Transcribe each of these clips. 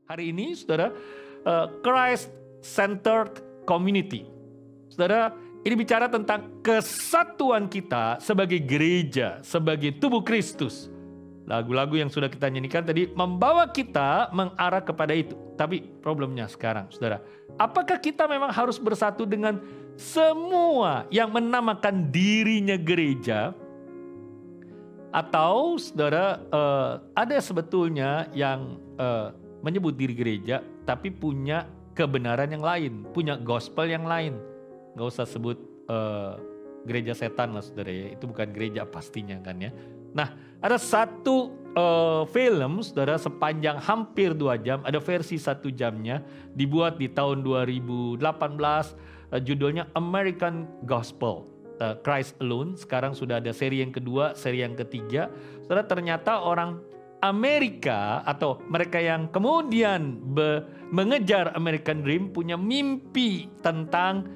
Hari ini, saudara, Christ-centered community. Saudara, ini bicara tentang kesatuan kita sebagai gereja, sebagai tubuh Kristus. Lagu-lagu yang sudah kita nyanyikan tadi membawa kita mengarah kepada itu. Tapi problemnya sekarang, saudara, apakah kita memang harus bersatu dengan semua yang menamakan dirinya gereja? Atau, saudara, ada sebetulnya yang menyebut diri gereja, tapi punya kebenaran yang lain, punya gospel yang lain. Gak usah sebut gereja setan lah, saudara ya. Itu bukan gereja pastinya kan ya. Nah, ada satu film, saudara, sepanjang hampir 2 jam. Ada versi 1 jamnya, dibuat di tahun 2018. Judulnya American Gospel, Christ Alone. Sekarang sudah ada seri yang kedua, seri yang ketiga. Saudara, ternyata orang Amerika atau mereka yang kemudian mengejar American Dream punya mimpi tentang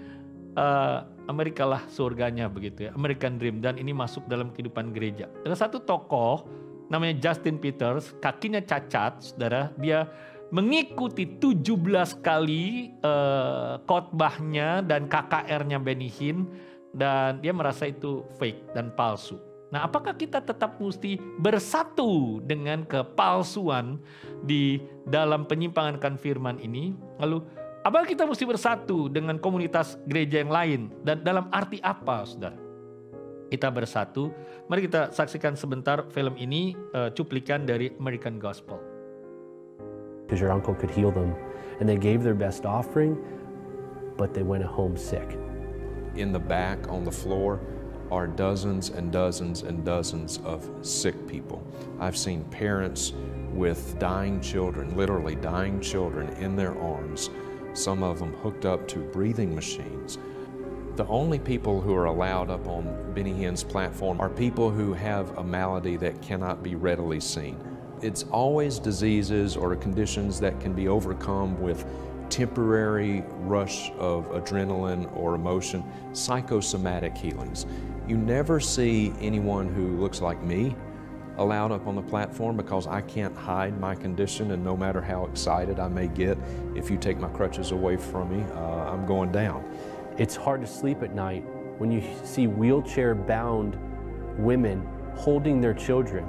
Amerika lah surganya begitu ya, American Dream, dan ini masuk dalam kehidupan gereja. Ada satu tokoh namanya Justin Peters, kakinya cacat, saudara, dia mengikuti 17 kali khotbahnya dan KKR-nya Benny Hinn, dan dia merasa itu fake dan palsu. Nah, apakah kita tetap mesti bersatu dengan kepalsuan di dalam penyimpangan firman ini? Lalu, apakah kita mesti bersatu dengan komunitas gereja yang lain? Dan dalam arti apa, saudara? Kita bersatu. Mari kita saksikan sebentar film ini, cuplikan dari American Gospel. Because your uncle could heal them, and they gave their best offering, but they went home sick. In the back on the floor are dozens and dozens and dozens of sick people. I've seen parents with dying children, literally dying children in their arms, some of them hooked up to breathing machines. The only people who are allowed up on Benny Hinn's platform are people who have a malady that cannot be readily seen. It's always diseases or conditions that can be overcome with temporary rush of adrenaline or emotion, psychosomatic healings. You never see anyone who looks like me allowed up on the platform because I can't hide my condition, and no matter how excited I may get, if you take my crutches away from me, I'm going down. It's hard to sleep at night when you see wheelchair-bound women holding their children,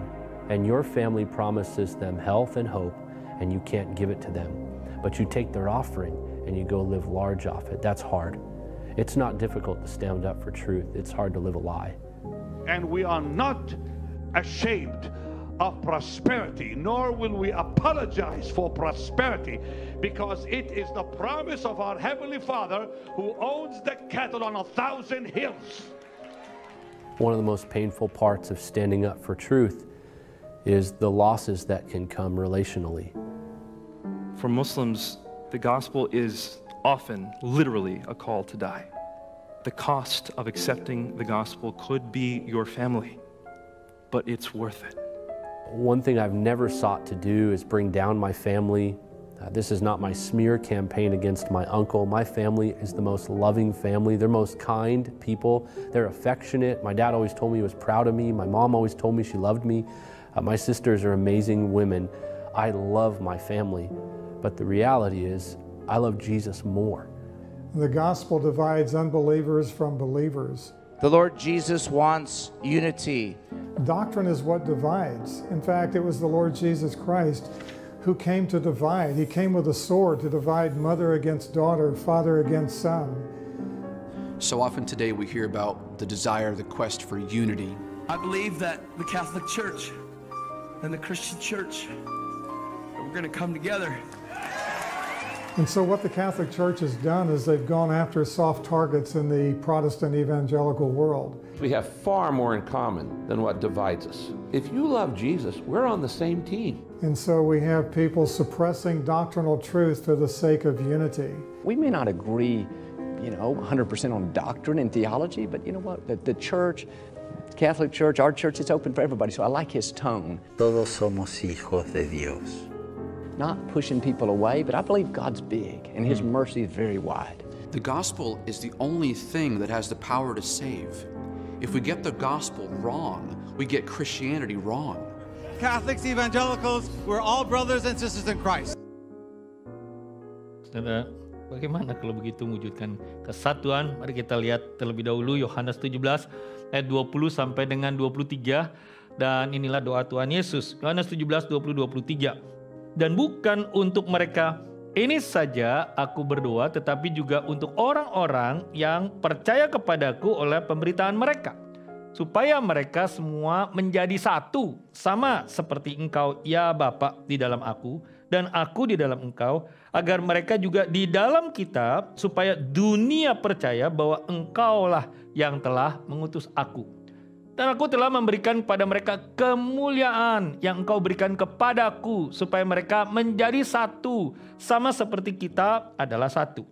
and your family promises them health and hope, and you can't give it to them. But you take their offering and you go live large off it. That's hard. It's not difficult to stand up for truth. It's hard to live a lie. And we are not ashamed of prosperity, nor will we apologize for prosperity, because it is the promise of our Heavenly Father who owns the cattle on 1,000 hills. One of the most painful parts of standing up for truth is the losses that can come relationally. For Muslims, the gospel is often literally a call to die. The cost of accepting the gospel could be your family, but it's worth it. One thing I've never sought to do is bring down my family. This is not my smear campaign against my uncle. My family is the most loving family. They're most kind people. They're affectionate. My dad always told me he was proud of me. My mom always told me she loved me. My sisters are amazing women. I love my family. But the reality is, I love Jesus more. The gospel divides unbelievers from believers. The Lord Jesus wants unity. Doctrine is what divides. In fact, it was the Lord Jesus Christ who came to divide. He came with a sword to divide mother against daughter, father against son. So often today we hear about the desire, the quest for unity. I believe that the Catholic Church and the Christian Church, we're going to come together. And so what the Catholic Church has done is they've gone after soft targets in the Protestant evangelical world. We have far more in common than what divides us. If you love Jesus, we're on the same team. And so we have people suppressing doctrinal truth for the sake of unity. We may not agree, 100% on doctrine and theology, but you know what? The church, Catholic Church, our church, it's open for everybody, so I like his tone. Todos somos hijos de Dios. Not pushing people away, but I believe God's big and His mercy is very wide. The gospel is the only thing that has the power to save. If we get the gospel wrong, we get Christianity wrong. Catholics, evangelicals, we're all brothers and sisters in Christ. Saudara, bagaimana kalau begitu mewujudkan kesatuan? Mari kita lihat terlebih dahulu Yohanes 17 ayat 20 sampai dengan 23. Dan inilah doa Tuhan Yesus. Yohanes 17, 20-23. Dan bukan untuk mereka ini saja aku berdoa, tetapi juga untuk orang-orang yang percaya kepadaku oleh pemberitaan mereka. Supaya mereka semua menjadi satu, sama seperti engkau ya Bapa di dalam aku, dan aku di dalam engkau, agar mereka juga di dalam kita, supaya dunia percaya bahwa engkaulah yang telah mengutus aku. Dan aku telah memberikan kepada mereka kemuliaan yang engkau berikan kepadaku, supaya mereka menjadi satu, sama seperti kita adalah satu.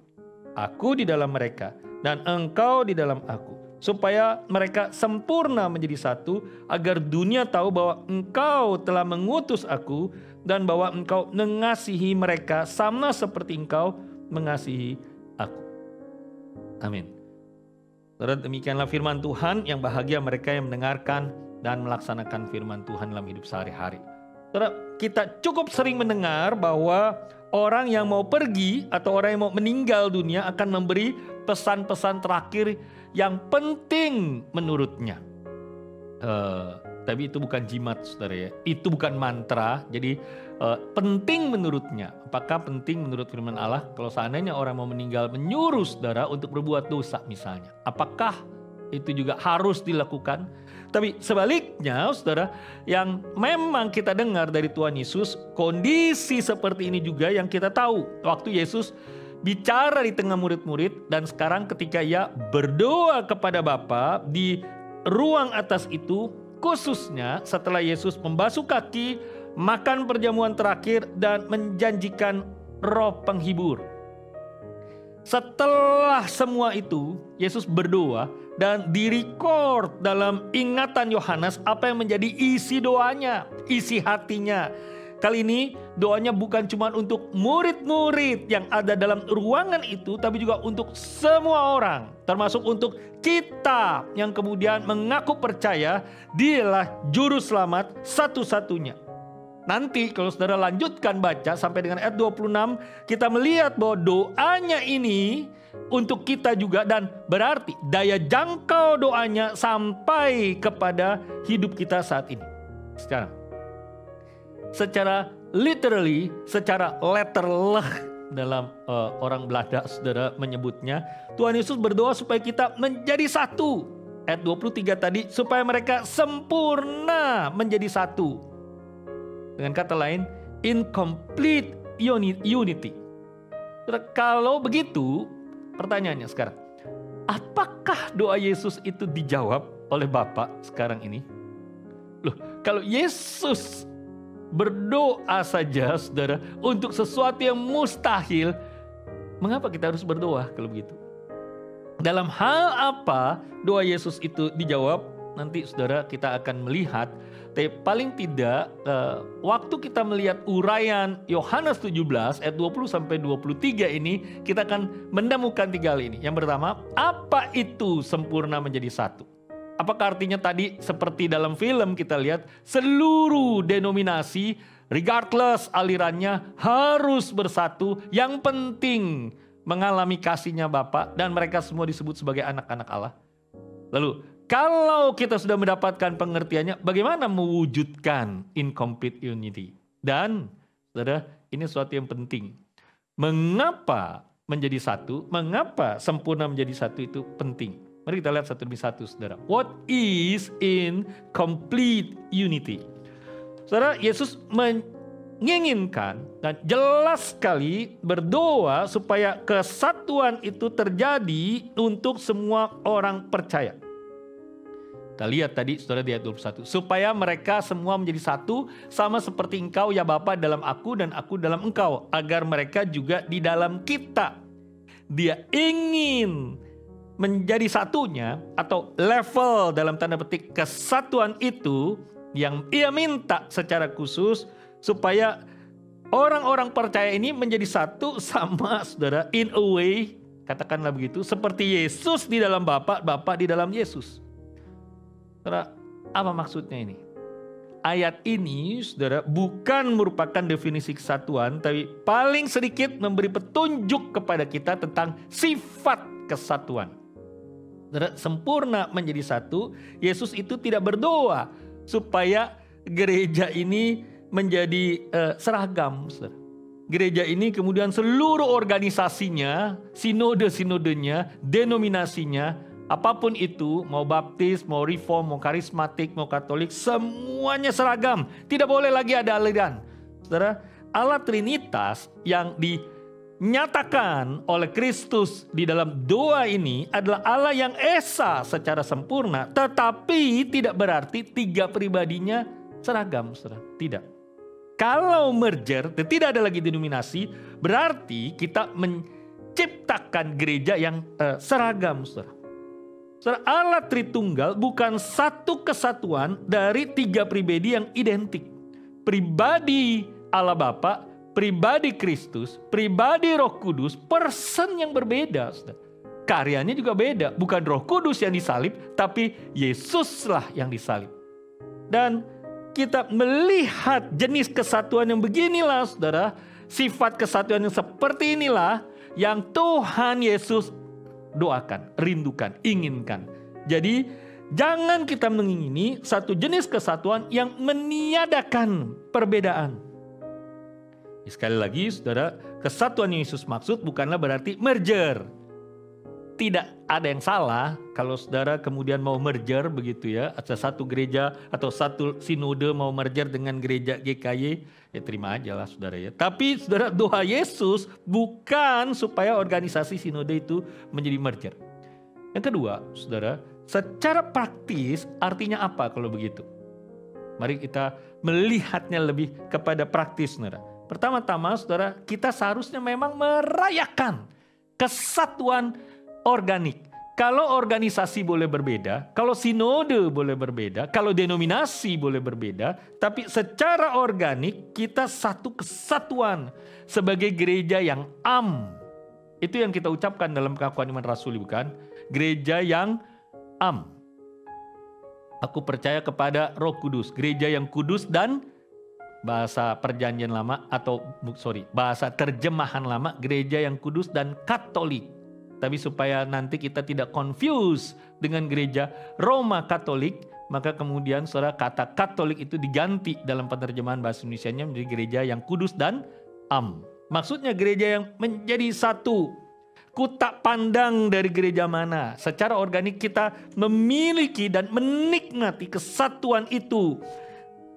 Aku di dalam mereka, dan engkau di dalam aku, supaya mereka sempurna menjadi satu, agar dunia tahu bahwa engkau telah mengutus aku, dan bahwa engkau mengasihi mereka sama seperti engkau mengasihi aku. Amin. Saudara, demikianlah firman Tuhan, yang bahagia mereka yang mendengarkan dan melaksanakan firman Tuhan dalam hidup sehari-hari. Saudara, kita cukup sering mendengar bahwa orang yang mau pergi atau orang yang mau meninggal dunia akan memberi pesan-pesan terakhir yang penting menurutnya. Tapi itu bukan jimat, saudara ya. Itu bukan mantra. Jadi penting menurutnya. Apakah penting menurut firman Allah kalau seandainya orang mau meninggal menyuruh saudara untuk berbuat dosa misalnya? Apakah itu juga harus dilakukan? Tapi sebaliknya saudara, yang memang kita dengar dari Tuhan Yesus, kondisi seperti ini juga yang kita tahu. Waktu Yesus bicara di tengah murid-murid, dan sekarang ketika ia berdoa kepada Bapa di ruang atas itu, khususnya setelah Yesus membasuh kaki, makan perjamuan terakhir, dan menjanjikan Roh Penghibur. Setelah semua itu, Yesus berdoa dan direcord dalam ingatan Yohanes apa yang menjadi isi doanya, isi hatinya. Kali ini doanya bukan cuma untuk murid-murid yang ada dalam ruangan itu, tapi juga untuk semua orang, termasuk untuk kita yang kemudian mengaku percaya Dialah juru selamat satu-satunya. Nanti kalau saudara lanjutkan baca sampai dengan ayat 26, kita melihat bahwa doanya ini untuk kita juga, dan berarti daya jangkau doanya sampai kepada hidup kita saat ini. Secara literally, secara letterleh dalam orang Belanda saudara menyebutnya, Tuhan Yesus berdoa supaya kita menjadi satu. Ayat 23 tadi, supaya mereka sempurna menjadi satu. Dengan kata lain, in complete unity. Kalau begitu, pertanyaannya sekarang, apakah doa Yesus itu dijawab oleh Bapa sekarang ini? Loh, kalau Yesus berdoa saja, saudara, untuk sesuatu yang mustahil, mengapa kita harus berdoa kalau begitu? Dalam hal apa doa Yesus itu dijawab? Nanti saudara kita akan melihat. Tapi paling tidak waktu kita melihat uraian Yohanes 17 ayat 20-23 ini, kita akan menemukan tiga hal ini. Yang pertama, apa itu sempurna menjadi satu? Apakah artinya tadi seperti dalam film kita lihat seluruh denominasi regardless alirannya harus bersatu, yang penting mengalami kasihnya Bapa dan mereka semua disebut sebagai anak-anak Allah. Lalu kalau kita sudah mendapatkan pengertiannya, bagaimana mewujudkan incomplete unity? Dan saudara, ini sesuatu yang penting. Mengapa menjadi satu? Mengapa sempurna menjadi satu itu penting? Mari kita lihat satu demi satu, saudara. What is in complete unity? Saudara, Yesus menginginkan dan jelas sekali berdoa supaya kesatuan itu terjadi untuk semua orang percaya. Kita lihat tadi saudara di ayat 21. Supaya mereka semua menjadi satu, sama seperti engkau ya Bapa dalam aku dan aku dalam engkau, agar mereka juga di dalam kita. Dia ingin menjadi satunya, atau level dalam tanda petik kesatuan itu yang ia minta secara khusus, supaya orang-orang percaya ini menjadi satu sama saudara, in a way, katakanlah begitu, seperti Yesus di dalam Bapa, Bapa di dalam Yesus. Saudara, apa maksudnya ini? ayat ini, saudara, bukan merupakan definisi kesatuan, tapi paling sedikit memberi petunjuk kepada kita tentang sifat kesatuan. Saudara, sempurna menjadi satu, Yesus itu tidak berdoa supaya gereja ini menjadi seragam, saudara. Gereja ini kemudian seluruh organisasinya, sinode-sinodenya, denominasinya, apapun itu, mau baptis, mau reform, mau karismatik, mau katolik, semuanya seragam. Tidak boleh lagi ada aliran. Saudara, Allah Trinitas yang dinyatakan oleh Kristus di dalam doa ini adalah Allah yang esa secara sempurna, tetapi tidak berarti tiga pribadinya seragam, saudara. Tidak. Kalau merger, tidak ada lagi denominasi, berarti kita menciptakan gereja yang seragam, saudara. Saudara, Allah Tritunggal bukan satu kesatuan dari tiga pribadi yang identik. Pribadi Allah Bapa, pribadi Kristus, pribadi Roh Kudus, person yang berbeda, saudara. Karyanya juga beda, bukan Roh Kudus yang disalib, tapi Yesuslah yang disalib. Dan kita melihat jenis kesatuan yang beginilah, saudara. Sifat kesatuan yang seperti inilah yang Tuhan Yesus doakan, rindukan, inginkan. Jadi jangan kita mengingini satu jenis kesatuan yang meniadakan perbedaan. Sekali lagi, saudara, kesatuan yang Yesus maksud bukanlah berarti merger. Tidak ada yang salah kalau saudara kemudian mau merger begitu ya. Ada satu gereja atau satu sinode mau merger dengan gereja GKY. Ya terima aja lah saudara ya. Tapi saudara, doa Yesus bukan supaya organisasi sinode itu menjadi merger. Yang kedua saudara, secara praktis artinya apa kalau begitu? Mari kita melihatnya lebih kepada praktis saudara. Pertama-tama saudara, kita seharusnya memang merayakan kesatuan organik. Kalau organisasi boleh berbeda, kalau sinode boleh berbeda, kalau denominasi boleh berbeda, tapi secara organik kita satu kesatuan sebagai gereja yang Itu yang kita ucapkan dalam pengakuan iman rasuli, bukan? Gereja yang Aku percaya kepada Roh Kudus, gereja yang kudus dan bahasa perjanjian lama bahasa terjemahan lama, gereja yang kudus dan katolik. Tapi supaya nanti kita tidak confuse dengan gereja Roma Katolik, maka kemudian saudara, kata Katolik itu diganti dalam penerjemahan bahasa Indonesianya menjadi gereja yang kudus dan Maksudnya gereja yang menjadi satu. Ku tak pandang dari gereja mana. Secara organik kita memiliki dan menikmati kesatuan itu.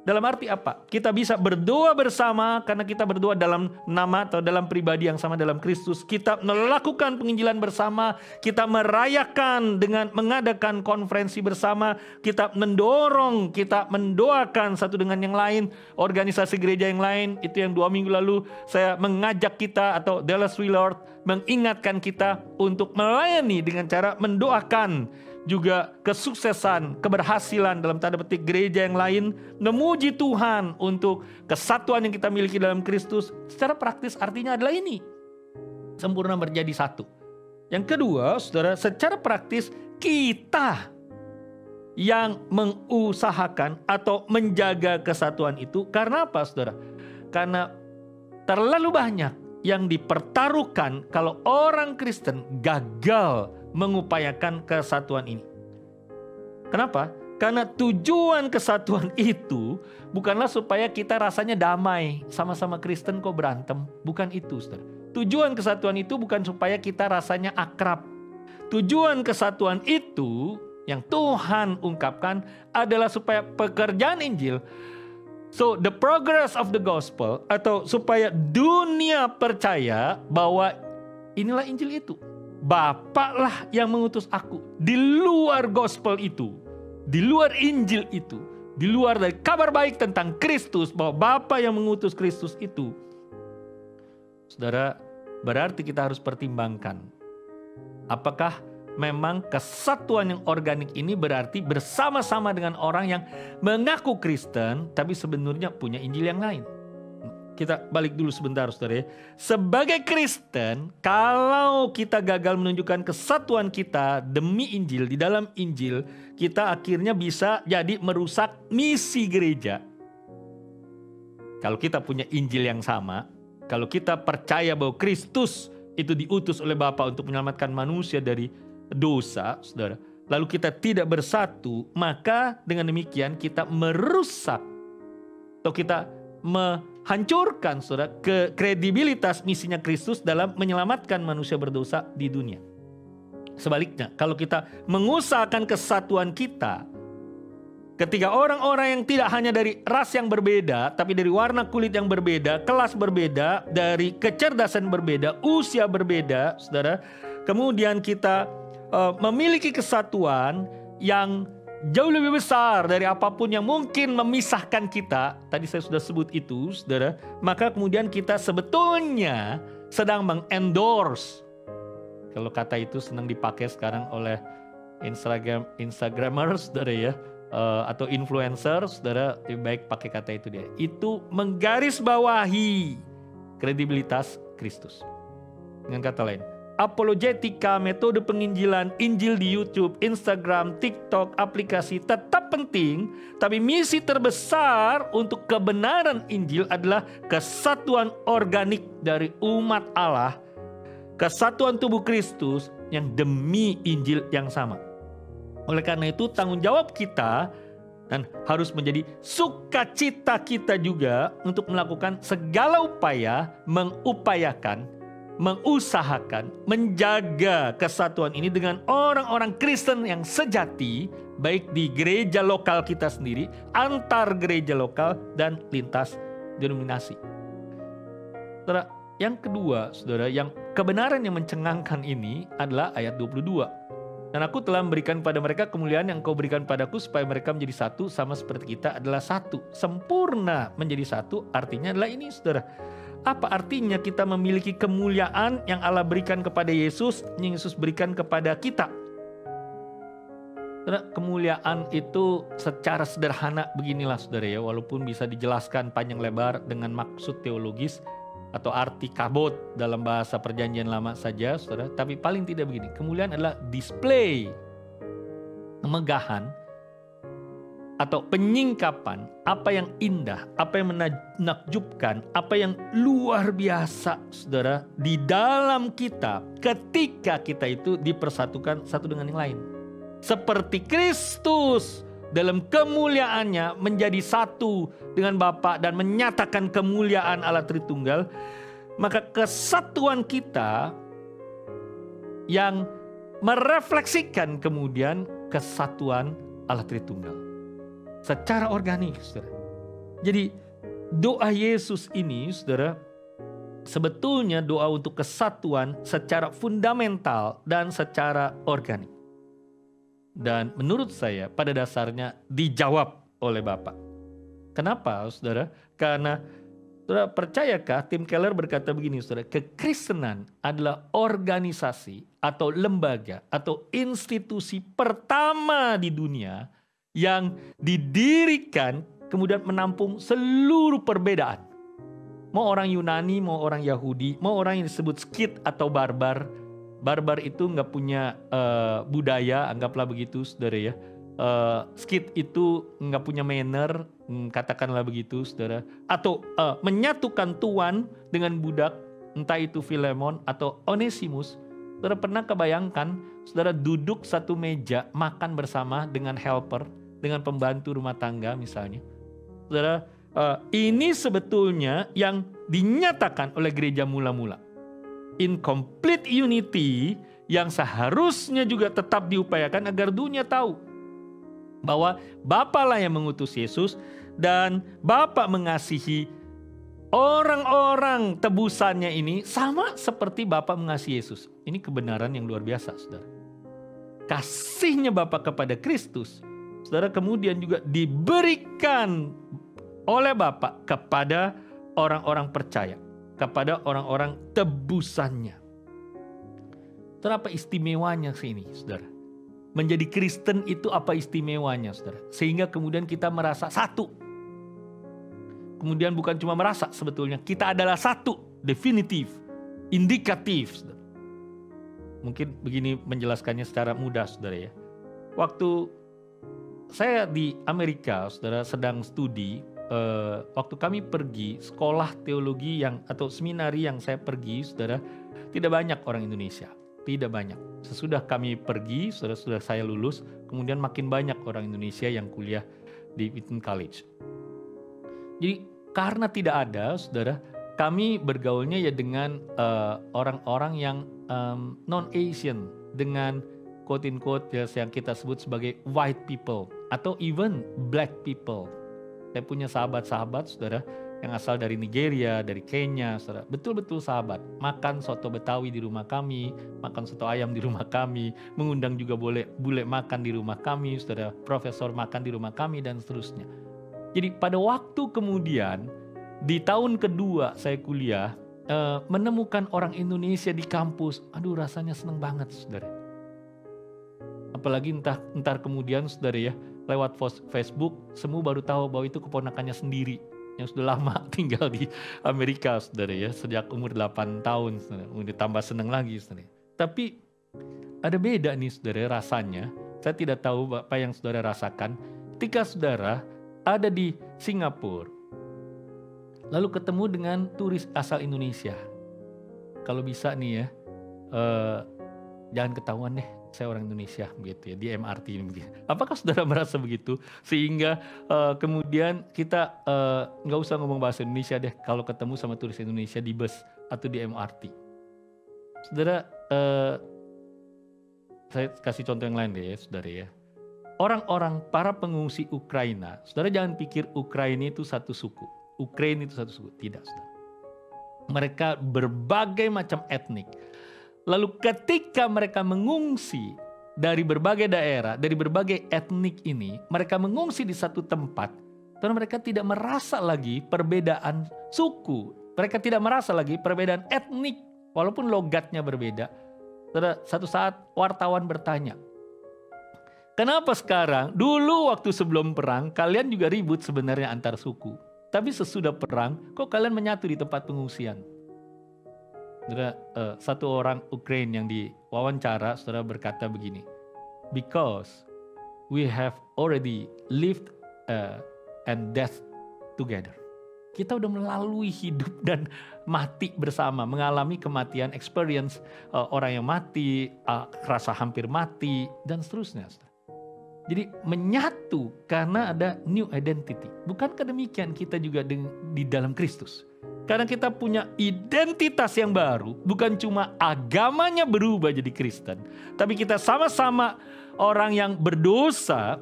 Dalam arti apa? Kita bisa berdoa bersama karena kita berdoa dalam nama atau dalam pribadi yang sama dalam Kristus. Kita melakukan penginjilan bersama, kita merayakan dengan mengadakan konferensi bersama, kita mendorong, kita mendoakan satu dengan yang lain, organisasi gereja yang lain. Itu yang 2 minggu lalu saya mengajak kita atau Dallas Willard mengingatkan kita untuk melayani dengan cara mendoakan juga kesuksesan, keberhasilan dalam tanda petik gereja yang lain, memuji Tuhan untuk kesatuan yang kita miliki dalam Kristus. Secara praktis artinya adalah ini, sempurna menjadi satu. Yang kedua, saudara, secara praktis kita yang mengusahakan atau menjaga kesatuan itu. Karena apa, saudara? Karena terlalu banyak yang dipertaruhkan kalau orang Kristen gagal mengupayakan kesatuan ini. Kenapa? Karena tujuan kesatuan itu bukanlah supaya kita rasanya damai, sama-sama Kristen kok berantem. Bukan itu, saudara. Tujuan kesatuan itu bukan supaya kita rasanya akrab. Tujuan kesatuan itu yang Tuhan ungkapkan adalah supaya pekerjaan Injil, so the progress of the gospel, atau supaya dunia percaya bahwa inilah Injil itu. Bapaklah yang mengutus aku. Di luar gospel itu, di luar Injil itu, di luar dari kabar baik tentang Kristus, bahwa Bapa yang mengutus Kristus itu, saudara, berarti kita harus pertimbangkan. Apakah memang kesatuan yang organik ini berarti bersama-sama dengan orang yang mengaku Kristen, tapi sebenarnya punya Injil yang lain? Kita balik dulu sebentar, saudara. Sebagai Kristen, kalau kita gagal menunjukkan kesatuan kita demi Injil, di dalam Injil, kita akhirnya bisa jadi merusak misi gereja. Kalau kita punya Injil yang sama, kalau kita percaya bahwa Kristus itu diutus oleh Bapa untuk menyelamatkan manusia dari dosa, saudara, lalu kita tidak bersatu, maka dengan demikian kita merusak atau kita menghancurkan, saudara, kredibilitas misinya Kristus dalam menyelamatkan manusia berdosa di dunia. Sebaliknya, kalau kita mengusahakan kesatuan kita, ketika orang-orang yang tidak hanya dari ras yang berbeda, tapi dari warna kulit yang berbeda, kelas berbeda, dari kecerdasan berbeda, usia berbeda, saudara, kemudian kita memiliki kesatuan yang jauh lebih besar dari apapun yang mungkin memisahkan kita, tadi saya sudah sebut itu, saudara, maka kemudian kita sebetulnya sedang mengendorse, kalau kata itu senang dipakai sekarang oleh Instagramers, saudara ya, atau influencer, saudara, lebih baik pakai kata itu dia. Itu menggarisbawahi kredibilitas Kristus. Dengan kata lain, apologetika, metode penginjilan, Injil di YouTube, Instagram, TikTok, aplikasi tetap penting, tapi misi terbesar untuk kebenaran Injil adalah kesatuan organik dari umat Allah, kesatuan tubuh Kristus yang demi Injil yang sama. Oleh karena itu tanggung jawab kita dan harus menjadi sukacita kita juga untuk melakukan segala upaya, mengusahakan, menjaga kesatuan ini dengan orang-orang Kristen yang sejati, baik di gereja lokal kita sendiri, antar gereja lokal, dan lintas denominasi. Saudara, yang kedua, saudara, yang kebenaran yang mencengangkan ini adalah ayat 22. Dan aku telah memberikan pada mereka kemuliaan yang kau berikan padaku, supaya mereka menjadi satu sama seperti kita adalah satu. Sempurna menjadi satu artinya adalah ini, saudara. Apa artinya kita memiliki kemuliaan yang Allah berikan kepada Yesus, yang Yesus berikan kepada kita? Saudara, kemuliaan itu secara sederhana beginilah, saudara ya, walaupun bisa dijelaskan panjang lebar dengan maksud teologis atau arti kabot dalam bahasa perjanjian lama saja, saudara. Tapi paling tidak begini, kemuliaan adalah display, kemegahan, atau penyingkapan apa yang indah, apa yang menakjubkan, apa yang luar biasa, saudara, di dalam kita ketika kita itu dipersatukan satu dengan yang lain. Seperti Kristus dalam kemuliaannya menjadi satu dengan Bapa dan menyatakan kemuliaan Allah Tritunggal, maka kesatuan kita yang merefleksikan kemudian kesatuan Allah Tritunggal secara organik, saudara. Jadi doa Yesus ini, saudara, sebetulnya doa untuk kesatuan secara fundamental dan secara organik. Dan menurut saya pada dasarnya dijawab oleh Bapa. Kenapa, saudara? Karena saudara, percayakah Tim Keller berkata begini, saudara, kekristenan adalah organisasi atau lembaga atau institusi pertama di dunia yang didirikan kemudian menampung seluruh perbedaan. Mau orang Yunani, mau orang Yahudi, mau orang yang disebut Skit atau barbar. Barbar itu nggak punya budaya, anggaplah begitu, saudara ya. Skit itu nggak punya manner, katakanlah begitu, saudara. Atau menyatukan tuan dengan budak, entah itu Filemon atau Onesimus. Saudara pernah kebayangkan, saudara duduk satu meja makan bersama dengan helper, dengan pembantu rumah tangga misalnya. Saudara, ini sebetulnya yang dinyatakan oleh gereja mula-mula. In complete unity yang seharusnya juga tetap diupayakan agar dunia tahu bahwa Bapa lah yang mengutus Yesus dan Bapa mengasihi orang-orang tebusannya ini sama seperti Bapa mengasihi Yesus. Ini kebenaran yang luar biasa, saudara. Kasihnya Bapa kepada Kristus, saudara, kemudian juga diberikan oleh Bapa kepada orang-orang percaya, kepada orang-orang tebusannya. Terapa istimewanya sini, saudara? Menjadi Kristen itu apa istimewanya, saudara? Sehingga kemudian kita merasa satu. Kemudian bukan cuma merasa, sebetulnya kita adalah satu, definitif, indikatif, saudara. Mungkin begini menjelaskannya secara mudah, saudara ya. Waktu saya di Amerika, saudara, sedang studi waktu kami pergi sekolah teologi atau seminari yang saya pergi, saudara, tidak banyak orang Indonesia, tidak banyak. Sesudah kami pergi, sudah saya lulus, kemudian makin banyak orang Indonesia yang kuliah di Wheaton College. Jadi karena tidak ada, saudara, kami bergaulnya ya dengan orang-orang yang non-Asian, dengan quote-in-quote yang kita sebut sebagai white people atau even black people. Saya punya sahabat-sahabat, saudara, yang asal dari Nigeria, dari Kenya, saudara. Betul-betul sahabat. Makan soto Betawi di rumah kami, makan soto ayam di rumah kami, mengundang juga bule makan di rumah kami, saudara. Profesor makan di rumah kami, dan seterusnya. Jadi pada waktu kemudian, di tahun kedua saya kuliah, menemukan orang Indonesia di kampus, aduh rasanya seneng banget, saudara. Apalagi entar kemudian, saudara ya, lewat Facebook, semua baru tahu bahwa itu keponakannya sendiri yang sudah lama tinggal di Amerika, saudara ya, sejak umur 8 tahun, saudara. Udah tambah senang lagi, saudara. Tapi ada beda nih, saudara, rasanya. Saya tidak tahu apa yang saudara rasakan ketika saudara ada di Singapura, lalu ketemu dengan turis asal Indonesia. Kalau bisa nih ya, jangan ketahuan deh saya orang Indonesia, begitu ya, di MRT ini. Apakah saudara merasa begitu? Sehingga kemudian kita nggak usah ngomong bahasa Indonesia deh kalau ketemu sama turis Indonesia di bus atau di MRT. Saudara, saya kasih contoh yang lain deh ya, saudara ya. Orang-orang, para pengungsi Ukraina, saudara jangan pikir Ukraina itu satu suku. Ukraina itu satu suku. Tidak, saudara. Mereka berbagai macam etnik. Lalu ketika mereka mengungsi dari berbagai daerah, dari berbagai etnik ini, mereka mengungsi di satu tempat, karena mereka tidak merasa lagi perbedaan suku. Mereka tidak merasa lagi perbedaan etnik, walaupun logatnya berbeda. Satu saat wartawan bertanya, kenapa sekarang, dulu waktu sebelum perang, kalian juga ribut sebenarnya antar suku. Tapi sesudah perang, kok kalian menyatu di tempat pengungsian? Saudara, satu orang Ukraina yang diwawancara, saudara berkata begini, because we have already lived and death together. Kita udah melalui hidup dan mati bersama, mengalami kematian, experience orang yang mati, rasa hampir mati, dan seterusnya. Saudara. Jadi menyatu karena ada new identity. Bukankah demikian kita juga di dalam Kristus? Karena kita punya identitas yang baru, bukan cuma agamanya berubah jadi Kristen, tapi kita sama-sama orang yang berdosa,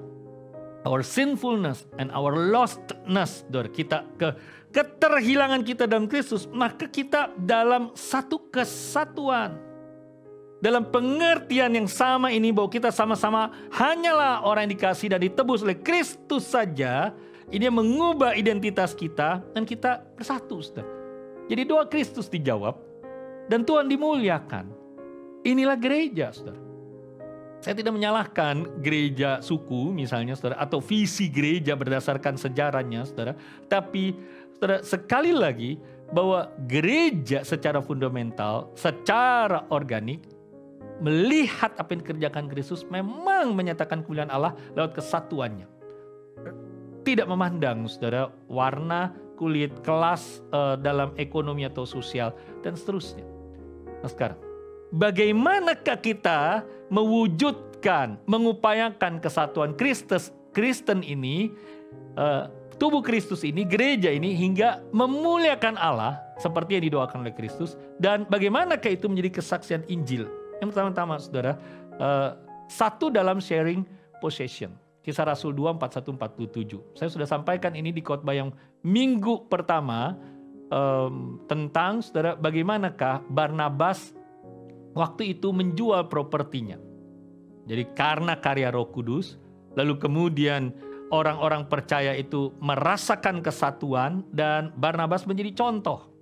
our sinfulness and our lostness, kita keterhilangan kita dalam Kristus, maka kita dalam satu kesatuan. Dalam pengertian yang sama ini bahwa kita sama-sama hanyalah orang yang dikasihi dan ditebus oleh Kristus saja. Ini yang mengubah identitas kita dan kita bersatu, saudara. Jadi doa Kristus dijawab dan Tuhan dimuliakan. Inilah gereja, saudara. Saya tidak menyalahkan gereja suku misalnya, saudara, atau visi gereja berdasarkan sejarahnya, saudara. Tapi, saudara, sekali lagi bahwa gereja secara fundamental, secara organik, melihat apa yang dikerjakan Kristus memang menyatakan kemuliaan Allah lewat kesatuannya. Tidak memandang, saudara, warna kulit, kelas dalam ekonomi atau sosial, dan seterusnya. Nah sekarang, bagaimanakah kita mewujudkan, mengupayakan kesatuan Kristen ini, tubuh Kristus ini, gereja ini, hingga memuliakan Allah seperti yang didoakan oleh Kristus, dan bagaimanakah itu menjadi kesaksian Injil? Yang pertama-tama, saudara, satu dalam sharing possession. Kisah Rasul 2, 41-47. Saya sudah sampaikan ini di khotbah yang minggu pertama tentang, saudara, bagaimanakah Barnabas waktu itu menjual propertinya. Jadi karena karya Roh Kudus, lalu kemudian orang-orang percaya itu merasakan kesatuan dan Barnabas menjadi contoh.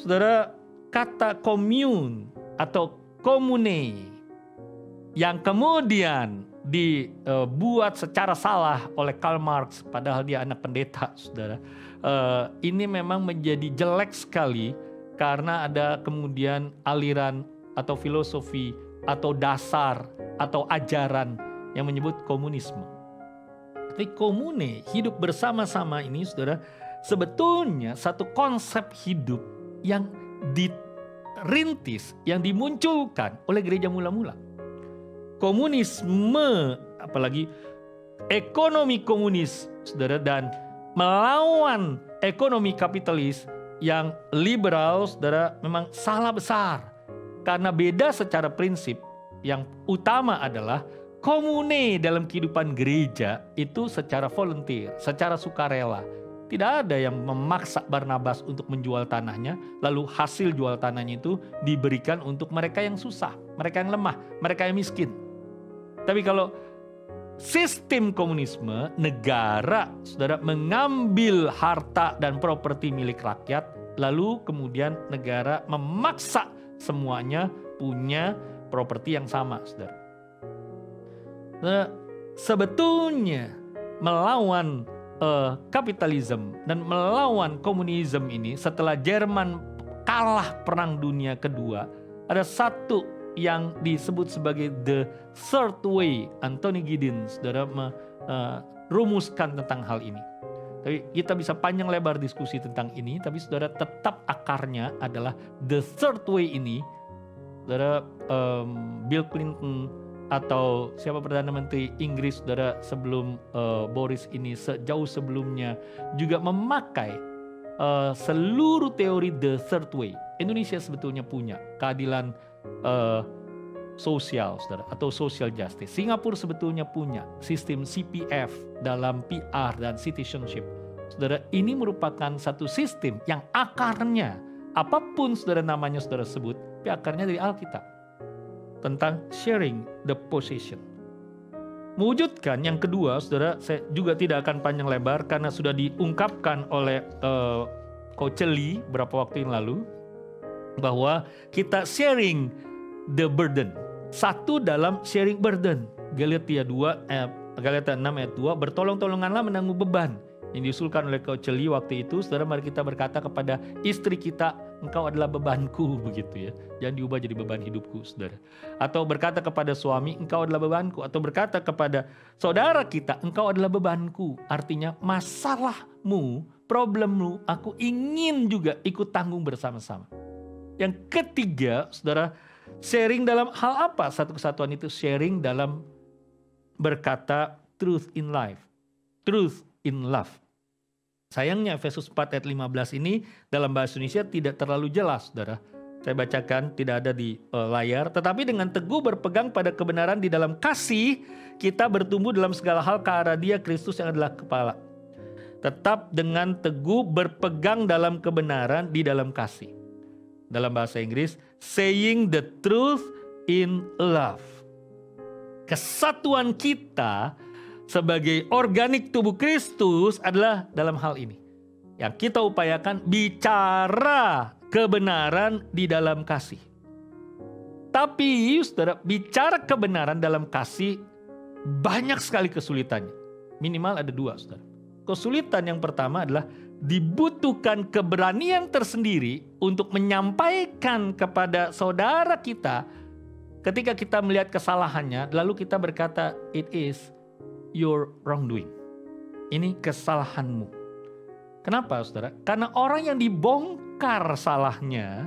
Saudara, kata commune atau komune yang kemudian dibuat secara salah oleh Karl Marx, padahal dia anak pendeta, saudara. Ini memang menjadi jelek sekali karena ada kemudian aliran atau filosofi atau dasar atau ajaran yang menyebut komunisme. Tapi komune, hidup bersama-sama ini saudara, sebetulnya satu konsep hidup yang dirintis, yang dimunculkan oleh gereja mula-mula. Komunisme, apalagi ekonomi komunis, saudara, dan melawan ekonomi kapitalis yang liberal, saudara, memang salah besar. Karena beda secara prinsip. Yang utama adalah komune dalam kehidupan gereja itu secara volunteer, secara sukarela. Tidak ada yang memaksa Barnabas untuk menjual tanahnya, lalu hasil jual tanahnya itu diberikan untuk mereka yang susah, mereka yang lemah, mereka yang miskin. Tapi kalau sistem komunisme, negara, saudara, mengambil harta dan properti milik rakyat, lalu kemudian negara memaksa semuanya punya properti yang sama, saudara. Nah, sebetulnya melawan kapitalisme dan melawan komunisme ini setelah Jerman kalah Perang Dunia Kedua, ada satu yang disebut sebagai the third way. Anthony Giddens, saudara, merumuskan tentang hal ini. Tapi kita bisa panjang lebar diskusi tentang ini, tapi saudara, tetap akarnya adalah the third way ini. Saudara, Bill Clinton atau siapa Perdana Menteri Inggris, saudara, sebelum Boris ini, sejauh sebelumnya juga memakai seluruh teori the third way. Indonesia sebetulnya punya keadilan sosial, saudara, atau social justice. Singapura sebetulnya punya sistem CPF dalam PR dan citizenship. Saudara, ini merupakan satu sistem yang akarnya, apapun saudara namanya saudara sebut, tapi akarnya dari Alkitab. Tentang sharing the possession. Mewujudkan yang kedua, saudara, saya juga tidak akan panjang lebar karena sudah diungkapkan oleh Coach Lee beberapa waktu yang lalu, bahwa kita sharing the burden. Satu dalam sharing burden. Galatia 6 ayat 2, bertolong-tolonganlah menanggung beban. Yang diusulkan oleh Coach Lee waktu itu, saudara, mari kita berkata kepada istri kita, engkau adalah bebanku, begitu ya. Jangan diubah jadi beban hidupku, saudara. Atau berkata kepada suami, engkau adalah bebanku. Atau berkata kepada saudara kita, engkau adalah bebanku. Artinya masalahmu, problemmu, aku ingin juga ikut tanggung bersama-sama. Yang ketiga, saudara, sharing dalam hal apa? Satu kesatuan itu sharing dalam berkata truth in life, truth in love. Sayangnya Efesus 4 ayat 15 ini dalam bahasa Indonesia tidak terlalu jelas, saudara. Saya bacakan, tidak ada di layar. Tetapi dengan teguh berpegang pada kebenaran di dalam kasih, kita bertumbuh dalam segala hal ke arah Dia, Kristus yang adalah kepala. Tetap dengan teguh berpegang dalam kebenaran di dalam kasih. Dalam bahasa Inggris, saying the truth in love. Kesatuan kita sebagai organik tubuh Kristus adalah dalam hal ini. Yang kita upayakan bicara kebenaran di dalam kasih. Tapi, saudara, bicara kebenaran dalam kasih banyak sekali kesulitannya. Minimal ada dua, saudara. Kesulitan yang pertama adalah dibutuhkan keberanian tersendiri untuk menyampaikan kepada saudara kita ketika kita melihat kesalahannya, lalu kita berkata, it is your wrongdoing. Ini kesalahanmu. Kenapa, saudara? Karena orang yang dibongkar salahnya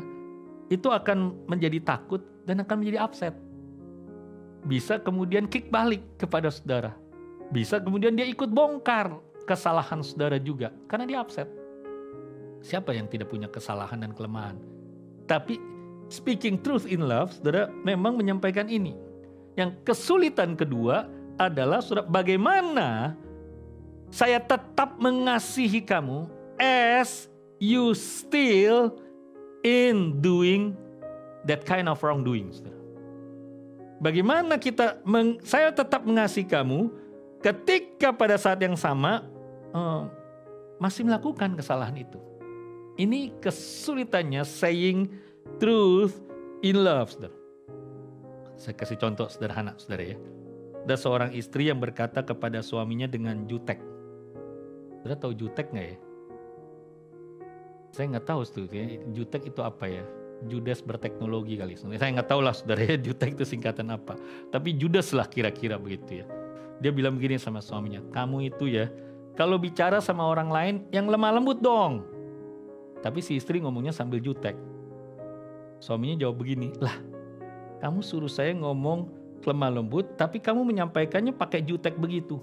itu akan menjadi takut dan akan menjadi upset. Bisa kemudian kick balik kepada saudara. Bisa kemudian dia ikut bongkar kesalahan saudara juga, karena dia upset. Siapa yang tidak punya kesalahan dan kelemahan? Tapi speaking truth in love, saudara, memang menyampaikan ini. Yang kesulitan kedua adalah, saudara, bagaimana saya tetap mengasihi kamu as you still in doing that kind of wrongdoing, saudara. Bagaimana saya tetap mengasihi kamu ketika pada saat yang sama masih melakukan kesalahan itu. Ini kesulitannya saying truth in love, saudara. Saya kasih contoh sederhana, saudara ya. Ada seorang istri yang berkata kepada suaminya dengan jutek. Saudara tahu jutek nggak ya? Saya nggak tahu tuh ya, jutek itu apa ya? Judas berteknologi kali. Saya nggak tahu lah, saudara ya, jutek itu singkatan apa. Tapi Judas lah kira-kira begitu ya. Dia bilang begini sama suaminya, kamu itu ya, kalau bicara sama orang lain yang lemah lembut dong. Tapi si istri ngomongnya sambil jutek. Suaminya jawab begini, lah kamu suruh saya ngomong lemah lembut, tapi kamu menyampaikannya pakai jutek begitu.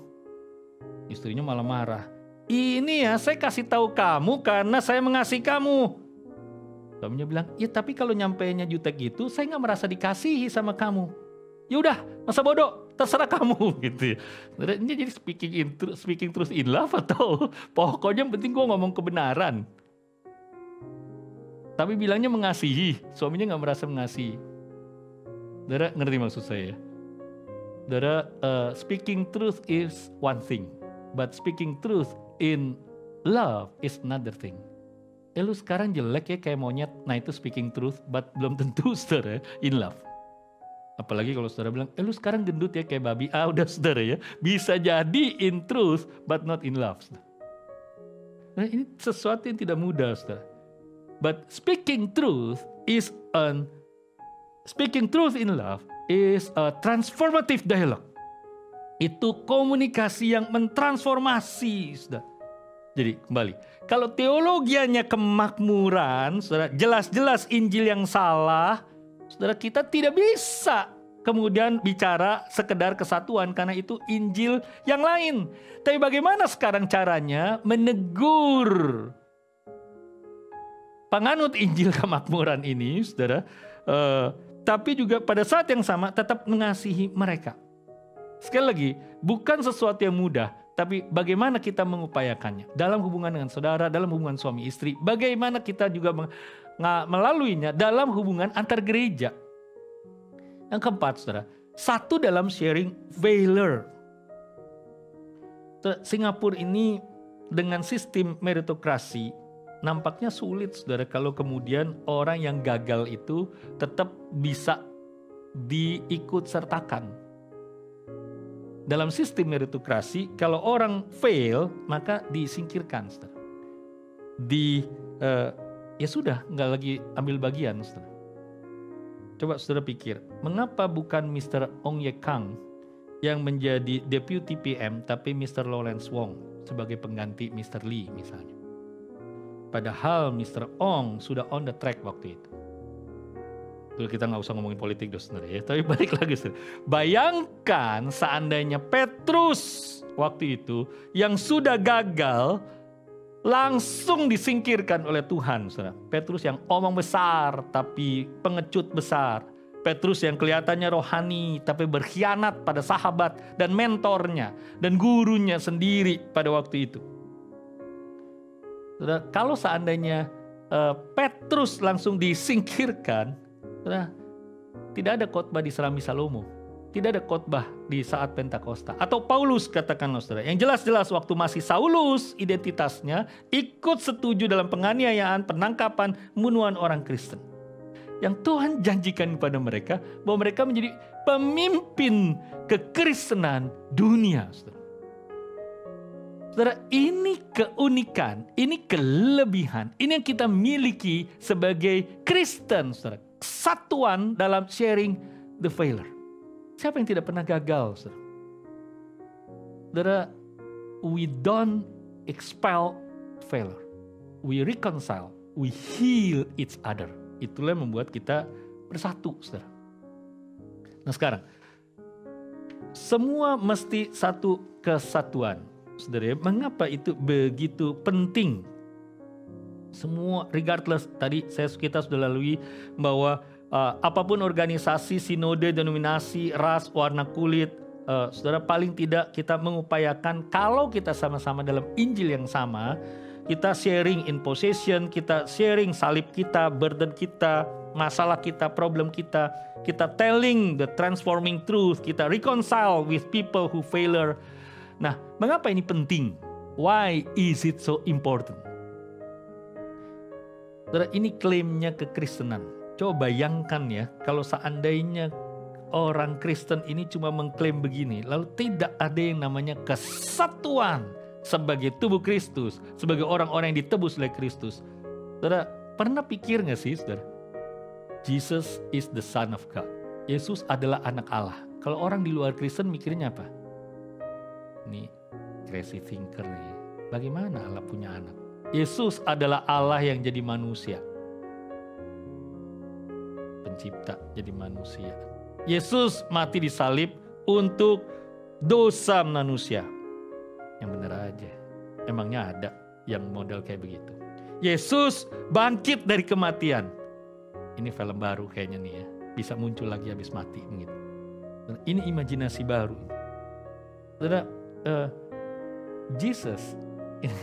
Istrinya malah marah. Ini ya saya kasih tahu kamu karena saya mengasihi kamu. Suaminya bilang, ya tapi kalau nyampainya jutek gitu, saya nggak merasa dikasihi sama kamu. Ya udah, masa bodoh, terserah kamu gitu. Ini jadi speaking truth in love atau pokoknya yang penting gue ngomong kebenaran. Tapi bilangnya mengasihi, suaminya nggak merasa mengasihi. Saudara ngerti maksud saya? Saudara, speaking truth is one thing, but speaking truth in love is another thing. Lu sekarang jelek ya kayak monyet, nah itu speaking truth, but belum tentu saudara in love. Apalagi kalau saudara bilang, lu sekarang gendut ya kayak babi. Udah saudara ya, bisa jadi in truth but not in love. Nah ini sesuatu yang tidak mudah saudara. But speaking truth in love is a transformative dialogue. Itu komunikasi yang mentransformasi saudara. Jadi kembali, kalau teologianya kemakmuran, saudara, jelas-jelas Injil yang salah, saudara, kita tidak bisa kemudian bicara sekedar kesatuan karena itu Injil yang lain. Tapi bagaimana sekarang caranya menegur penganut Injil kemakmuran ini, saudara, tapi juga pada saat yang sama tetap mengasihi mereka. Sekali lagi, bukan sesuatu yang mudah, tapi bagaimana kita mengupayakannya dalam hubungan dengan saudara, dalam hubungan suami istri, bagaimana kita juga melaluinya dalam hubungan antar gereja. Yang keempat, saudara, satu dalam sharing valor. Singapura ini dengan sistem meritokrasi nampaknya sulit, saudara, kalau kemudian orang yang gagal itu tetap bisa diikut sertakan. Dalam sistem meritokrasi, kalau orang fail, maka disingkirkan, saudara. Ya sudah, nggak lagi ambil bagian, saudara. Coba saudara pikir, mengapa bukan Mr. Ong Ye Kang yang menjadi Deputy PM, tapi Mr. Lawrence Wong sebagai pengganti Mr. Lee misalnya. Padahal Mr. Ong sudah on the track waktu itu. Kita nggak usah ngomongin politik dong saudara ya, tapi balik lagi saudara. Bayangkan seandainya Petrus waktu itu yang sudah gagal langsung disingkirkan oleh Tuhan, saudara. Petrus yang omong besar tapi pengecut besar. Petrus yang kelihatannya rohani tapi berkhianat pada sahabat dan mentornya dan gurunya sendiri pada waktu itu. Saudara, kalau seandainya Petrus langsung disingkirkan, saudara, tidak ada khotbah di Serambi Salomo, tidak ada khotbah di saat Pentakosta. Atau Paulus katakanlah saudara, yang jelas-jelas waktu masih Saulus identitasnya ikut setuju dalam penganiayaan, penangkapan, pembunuhan orang Kristen. Yang Tuhan janjikan kepada mereka bahwa mereka menjadi pemimpin kekristenan dunia. Saudara, saudara, ini keunikan, ini kelebihan, ini yang kita miliki sebagai Kristen, saudara. Kesatuan dalam sharing the failure. Siapa yang tidak pernah gagal, saudara? Saudara, we don't expel failure. We reconcile, we heal each other. Itulah yang membuat kita bersatu, saudara. Nah sekarang, semua mesti satu kesatuan. Saudara, mengapa itu begitu penting? Semua regardless, tadi kita sudah lalui bahwa apapun organisasi, sinode, denominasi, ras, warna kulit, saudara, paling tidak kita mengupayakan kalau kita sama-sama dalam Injil yang sama, kita sharing in possession, kita sharing salib kita, burden kita, masalah kita, problem kita, kita telling the transforming truth, kita reconcile with people who failure. Nah, mengapa ini penting? Why is it so important? Saudara, ini klaimnya kekristenan. Coba bayangkan ya, kalau seandainya orang Kristen ini cuma mengklaim begini, lalu tidak ada yang namanya kesatuan sebagai tubuh Kristus, sebagai orang-orang yang ditebus oleh Kristus. Saudara, pernah pikir gak sih, saudara? Jesus is the Son of God. Yesus adalah anak Allah. Kalau orang di luar Kristen mikirnya apa? Nih crazy thinker nih. Bagaimana Allah punya anak? Yesus adalah Allah yang jadi manusia. Pencipta jadi manusia. Yesus mati di salib untuk dosa manusia. Yang benar aja. Emangnya ada yang model kayak begitu? Yesus bangkit dari kematian. Ini film baru kayaknya nih ya. Bisa muncul lagi habis mati. Gitu. Ini imajinasi baru. Saudara, Jesus,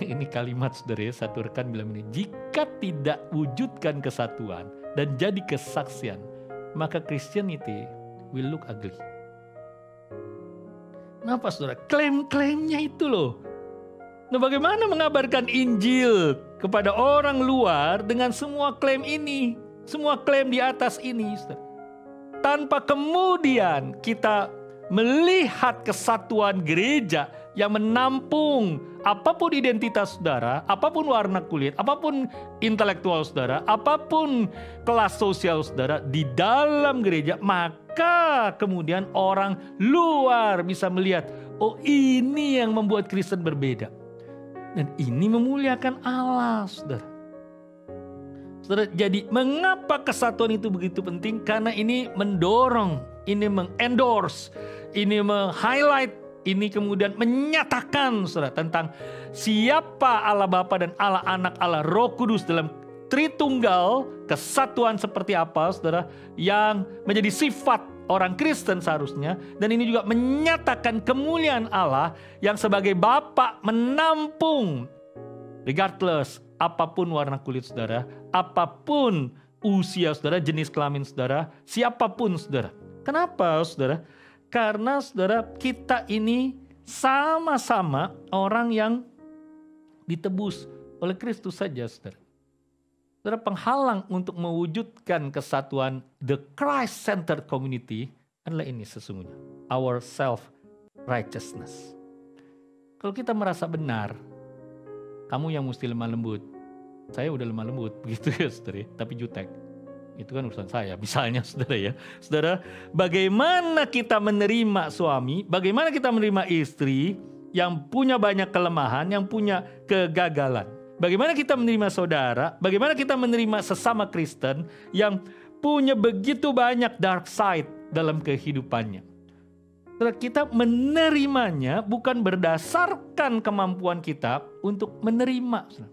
ini kalimat saudara ya, satu rekan bilang ini, jika tidak wujudkan kesatuan dan jadi kesaksian, maka Christianity will look ugly. Kenapa saudara? Klaim-klaimnya itu loh. Nah, bagaimana mengabarkan Injil kepada orang luar dengan semua klaim ini, semua klaim di atas ini, saudara? Tanpa kemudian kita melihat kesatuan gereja yang menampung apapun identitas saudara, apapun warna kulit, apapun intelektual saudara, apapun kelas sosial saudara di dalam gereja, maka kemudian orang luar bisa melihat, oh ini yang membuat Kristen berbeda. Dan ini memuliakan Allah, saudara. Saudara, jadi mengapa kesatuan itu begitu penting? Karena ini mendorong, ini mengendorse, ini meng-highlight, ini kemudian menyatakan saudara tentang siapa Allah Bapa dan Allah Anak, Allah Roh Kudus dalam Tritunggal, kesatuan seperti apa saudara yang menjadi sifat orang Kristen seharusnya. Dan ini juga menyatakan kemuliaan Allah yang sebagai Bapa menampung regardless apapun warna kulit saudara, apapun usia saudara, jenis kelamin saudara, siapapun saudara. Kenapa saudara? Karena saudara, kita ini sama-sama orang yang ditebus oleh Kristus saja saudara. Saudara, penghalang untuk mewujudkan kesatuan the Christ-centered community adalah ini sesungguhnya, our self-righteousness. Kalau kita merasa benar, kamu yang mesti lemah lembut, saya udah lemah lembut, begitu ya saudara, tapi jutek. Itu kan urusan saya, misalnya saudara ya. Saudara, bagaimana kita menerima suami, bagaimana kita menerima istri yang punya banyak kelemahan, yang punya kegagalan. Bagaimana kita menerima saudara, bagaimana kita menerima sesama Kristen yang punya begitu banyak dark side dalam kehidupannya. Saudara, kita menerimanya bukan berdasarkan kemampuan kita untuk menerima. Saudara.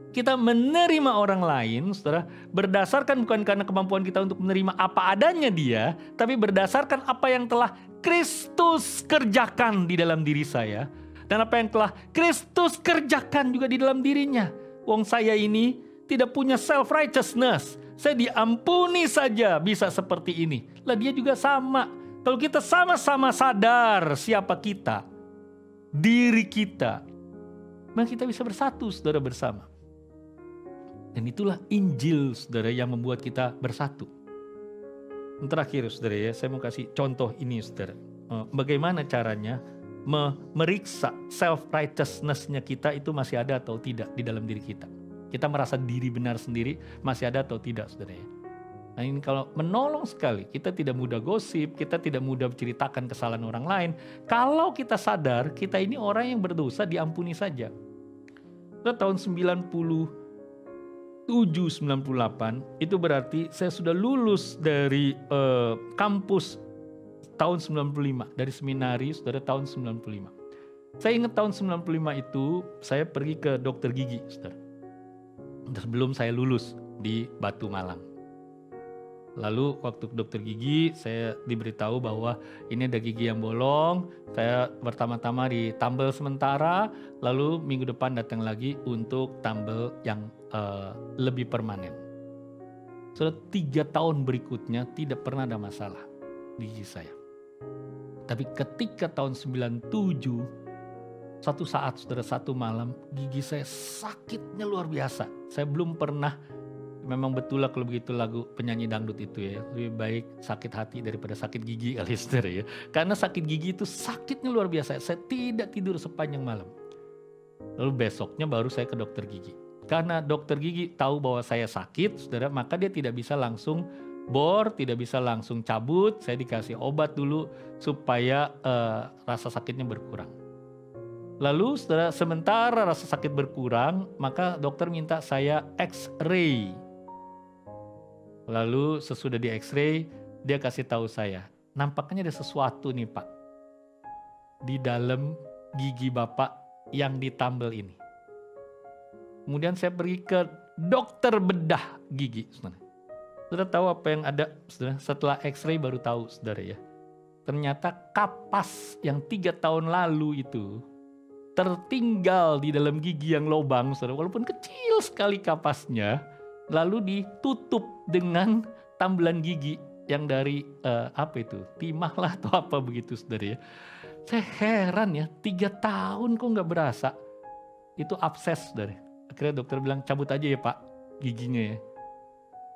Kita menerima orang lain, saudara, berdasarkan bukan karena kemampuan kita untuk menerima apa adanya dia, tapi berdasarkan apa yang telah Kristus kerjakan di dalam diri saya, dan apa yang telah Kristus kerjakan juga di dalam dirinya. Wong saya ini tidak punya self-righteousness, saya diampuni saja bisa seperti ini. Lah dia juga sama. Kalau kita sama-sama sadar siapa kita, diri kita, maka kita bisa bersatu saudara bersama. Dan itulah Injil saudara yang membuat kita bersatu. Yang terakhir saudara ya, saya mau kasih contoh ini saudara. Bagaimana caranya meriksa self-righteousness-nya kita itu masih ada atau tidak di dalam diri kita. Kita merasa diri benar sendiri masih ada atau tidak saudara ya. Nah ini kalau menolong sekali, kita tidak mudah gosip, kita tidak mudah menceritakan kesalahan orang lain. Kalau kita sadar kita ini orang yang berdosa diampuni saja. Tahun 97-98 itu berarti saya sudah lulus dari kampus tahun 95, dari seminari saudara tahun 95. Saya ingat tahun 95 itu saya pergi ke dokter gigi saudara. Sebelum saya lulus di Batu Malang. Lalu waktu ke dokter gigi saya diberitahu bahwa ini ada gigi yang bolong. Saya pertama-tama ditambal sementara, lalu minggu depan datang lagi untuk tambal yang lebih permanen. Sudah 3 tahun berikutnya tidak pernah ada masalah di gigi saya. Tapi ketika tahun 97, satu saat saudara, satu malam gigi saya sakitnya luar biasa. Saya belum pernah, memang betul lah kalau begitu lagu penyanyi dangdut itu ya, lebih baik sakit hati daripada sakit gigi kali saudara ya. Karena sakit gigi itu sakitnya luar biasa. Saya tidak tidur sepanjang malam. Lalu besoknya baru saya ke dokter gigi. karena dokter gigi tahu bahwa saya sakit, saudara, maka dia tidak bisa langsung bor, tidak bisa langsung cabut. Saya dikasih obat dulu supaya rasa sakitnya berkurang. Lalu saudara, sementara rasa sakit berkurang, maka dokter minta saya X-ray. Lalu sesudah di X-ray, dia kasih tahu saya, nampaknya ada sesuatu nih Pak, di dalam gigi Bapak yang ditambal ini. Kemudian saya pergi ke dokter bedah gigi, saudara. Saudara tahu apa yang ada, saudara? Setelah X-ray baru tahu, saudara ya. Ternyata kapas yang 3 tahun lalu itu tertinggal di dalam gigi yang lobang, saudara. Walaupun kecil sekali kapasnya, lalu ditutup dengan tambelan gigi yang dari timah lah atau apa begitu, saudara ya. Saya heran ya, 3 tahun kok nggak berasa. Itu abses, saudara. Akhirnya dokter bilang, cabut aja ya Pak giginya ya.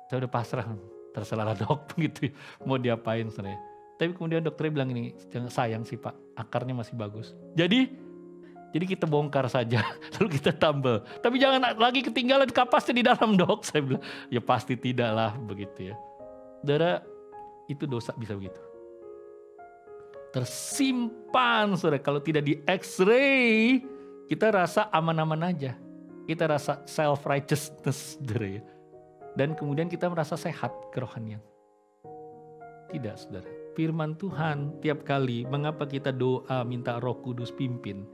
Saya udah pasrah, terserah dok gitu, mau diapain saudara. Tapi kemudian dokter bilang ini, jangan, sayang sih Pak, akarnya masih bagus. Jadi kita bongkar saja, lalu kita tambal. Tapi jangan lagi ketinggalan kapasnya di dalam dok. Saya bilang, ya pasti tidak lah begitu ya. Saudara, itu dosa bisa begitu. Tersimpan saudara, kalau tidak di X-ray, kita rasa aman-aman aja. Kita rasa self-righteousness, saudara ya. Dan kemudian kita merasa sehat kerohanian. Tidak, saudara. Firman Tuhan tiap kali, mengapa kita doa minta Roh Kudus pimpin,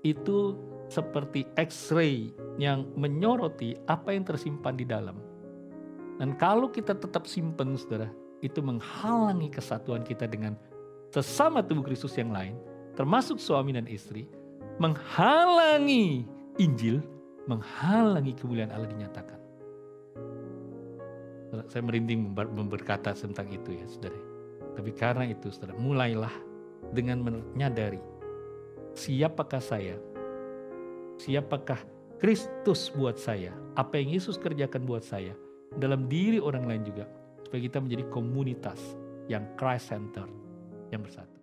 itu seperti X-ray yang menyoroti apa yang tersimpan di dalam. Dan kalau kita tetap simpan, saudara, itu menghalangi kesatuan kita dengan sesama tubuh Kristus yang lain, termasuk suami dan istri, menghalangi Injil, menghalangi kemuliaan Allah dinyatakan. Saya merinding berkata tentang itu ya saudara. Tapi karena itu saudara, mulailah dengan menyadari siapakah saya, siapakah Kristus buat saya, apa yang Yesus kerjakan buat saya, dalam diri orang lain juga, supaya kita menjadi komunitas yang Christ-centered, yang bersatu.